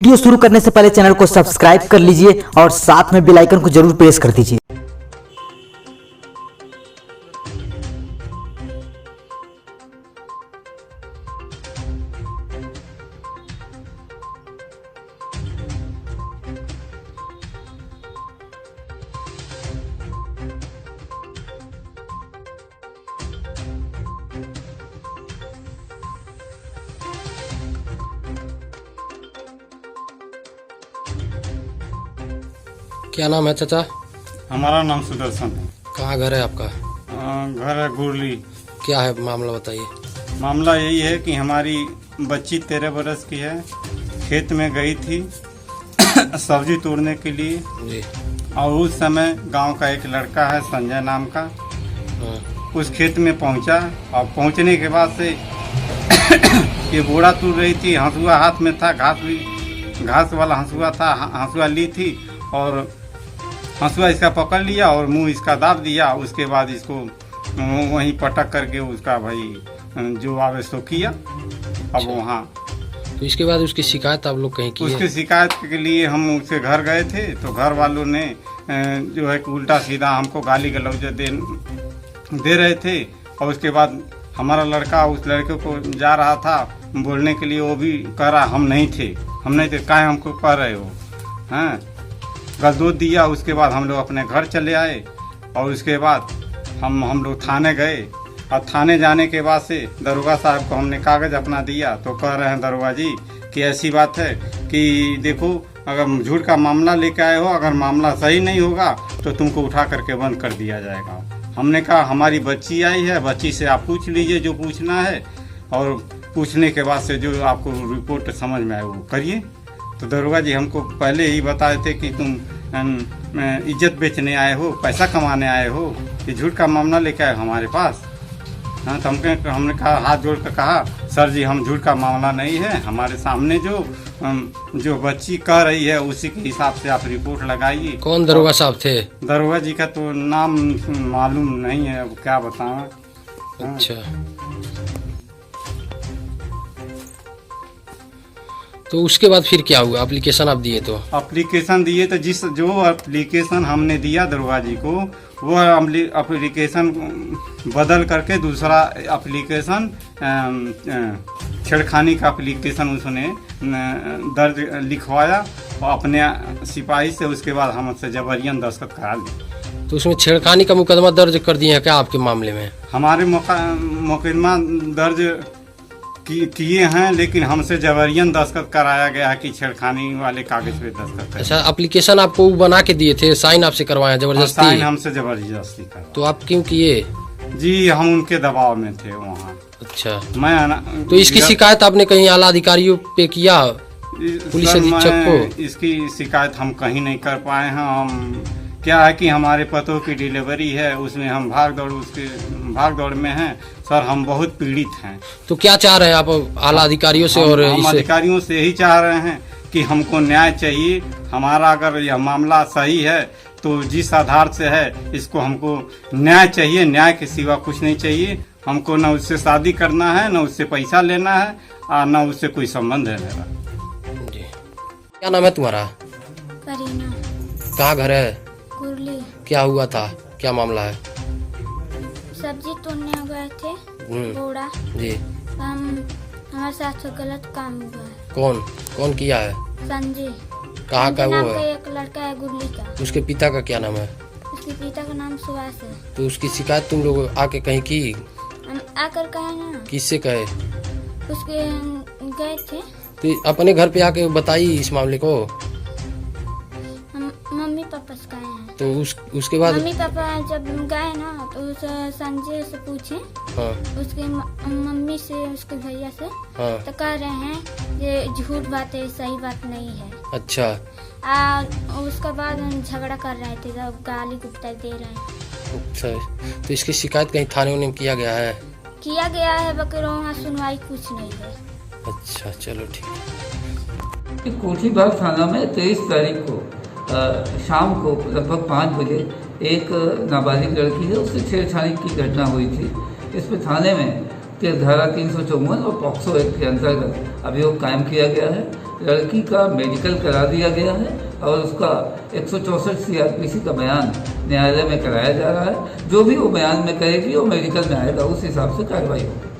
Video शुरू करने से पहले चैनल को सब्सक्राइब कर लीजिए और साथ में बेल आइकन को जरूर प्रेस कर दीजिए। क्या नाम है चाचा? हमारा नाम सुदर्शन है। कहाँ घर है आपका? घर है गुरली। क्या है मामला बताइए। मामला यही है कि हमारी बच्ची 13 बरस की है, खेत में गई थी सब्जी तोड़ने के लिए जी। और उस समय गांव का एक लड़का है संजय नाम का, उस खेत में पहुंचा और पहुंचने के बाद से ये बोरा तोड़ रही थी, हंसुआ हाथ में था, घास वाला हंसुआ था, हंसुआ ली थी और हंसुआ इसका पकड़ लिया और मुंह इसका दाब दिया। उसके बाद इसको वहीं पटक करके उसका भाई जो आवे सो किया। अब वहाँ तो इसके बाद उसकी शिकायत आप लोग कहीं की? उसकी शिकायत के लिए हम उसके घर गए थे तो घर वालों ने जो है उल्टा सीधा हमको गाली गलौज दे रहे थे। और उसके बाद हमारा लड़का उस लड़के को जा रहा था बोलने के लिए, वो भी कह रहा हम नहीं थे काहे हमको कह रहे हो, हैं गलदोद दिया। उसके बाद हम लोग अपने घर चले आए और उसके बाद हम लोग थाने गए और थाने जाने के बाद से दरोगा साहब को हमने कागज़ अपना दिया तो कह रहे हैं दरोगा जी कि ऐसी बात है कि देखो अगर झूठ का मामला लेके आए हो, अगर मामला सही नहीं होगा तो तुमको उठा करके बंद कर दिया जाएगा। हमने कहा हमारी बच्ची आई है, बच्ची से आप पूछ लीजिए जो पूछना है और पूछने के बाद से जो आपको रिपोर्ट समझ में आए वो करिए। तो दरोगा जी हमको पहले ही बताए थे कि तुम इज्जत बेचने आए हो, पैसा कमाने आए हो, ये झूठ का मामला लेके आए हमारे पास। हाँ तो हमने कहा हाथ जोड़ कर कहा सर जी हम झूठ का मामला नहीं है, हमारे सामने जो बच्ची कह रही है उसी के हिसाब से आप रिपोर्ट लगाइए। कौन दरोगा साहब थे? दरोगा जी का तो नाम मालूम नहीं है, अब क्या बताऊँ। अच्छा तो उसके बाद फिर क्या हुआ? एप्लीकेशन आप दिए? तो एप्लीकेशन दिए तो जो एप्लीकेशन हमने दिया दरोगा जी को वो एप्लीकेशन बदल करके दूसरा एप्लीकेशन छेड़खानी का एप्लीकेशन उसने दर्ज लिखवाया और अपने सिपाही से। उसके बाद हमसे जबरियन दस्तखत करा ली। तो उसमें छेड़खानी का मुकदमा दर्ज कर दिए हैं क्या आपके मामले में? हमारे मुकदमा दर्ज किए हैं लेकिन हमसे जबरियन दस्तखत कराया गया है कि छेड़खानी वाले कागज पे दस्तखत। अच्छा एप्लीकेशन आपको बना के दिए थे, साइन आपसे करवाए जबरदस्ती? साइन हमसे जबरदस्ती करवाया। तो आप क्यों किए? जी हम उनके दबाव में थे वहाँ। अच्छा मैं तो इसकी शिकायत आपने कहीं आला अधिकारियों पे किया, पुलिस अधीक्षक को? इसकी शिकायत हम कहीं नहीं कर पाए हैं। हम क्या है कि हमारे पतों की डिलीवरी है, उसमें हम भाग दौड़ में हैं सर, हम बहुत पीड़ित हैं। तो क्या चाह रहे हैं आप आला अधिकारियों से? और हम अधिकारियों से यही चाह रहे हैं कि हमको न्याय चाहिए। हमारा अगर यह मामला सही है तो जिस आधार से है इसको हमको न्याय चाहिए, न्याय के सिवा कुछ नहीं चाहिए। हमको न उससे शादी करना है, न उससे पैसा लेना है और न उससे कोई संबंध है मेरा। जी। क्या नाम है तुम्हारा? करीना। कहाँ घर है? गुरली। क्या हुआ था, क्या मामला है? सब्जी तोड़ने गए थे बोरा जी। हमारे साथ से गलत काम हुआ है। कौन किया है? संजय। कहाँ का वो है? एक लड़का है गुरली का। उसके पिता का क्या नाम है? उसके पिता का नाम सुभाष है। तो उसकी शिकायत तुम लोग आके कहीं की? हम आकर कहे ना। किससे कहे? उसके गए थे। तो अपने घर पे आके बताई इस मामले को? हम मम्मी पापा से कहे हैं। तो उसके बाद मम्मी पापा जब गए ना तो उस संजय से पूछे। हाँ। उसके मम्मी से, उसके भैया से। हाँ। तो कह रहे हैं ये झूठ बात है, सही बात नहीं है। अच्छा। उसके बाद झगड़ा कर रहे थे, जब गाली गुप्ता दे रहे हैं। अच्छा तो इसकी शिकायत कहीं थाने में किया गया है? किया गया है बकर वहाँ सुनवाई कुछ नहीं है। अच्छा चलो ठीक। कोठीबाग थाना में 23 तारीख को शाम को लगभग 5 बजे एक नाबालिग लड़की है उससे छेड़छाड़ी की घटना हुई थी। इसमें थाने में के धारा 354 और पॉक्सो एक्ट के अंतर्गत अभियोग कायम किया गया है। लड़की का मेडिकल करा दिया गया है और उसका 164 CRPC का बयान न्यायालय में कराया जा रहा है। जो भी वो बयान में कहेगी वो मेडिकल में आएगा, उस हिसाब से कार्रवाई होगी।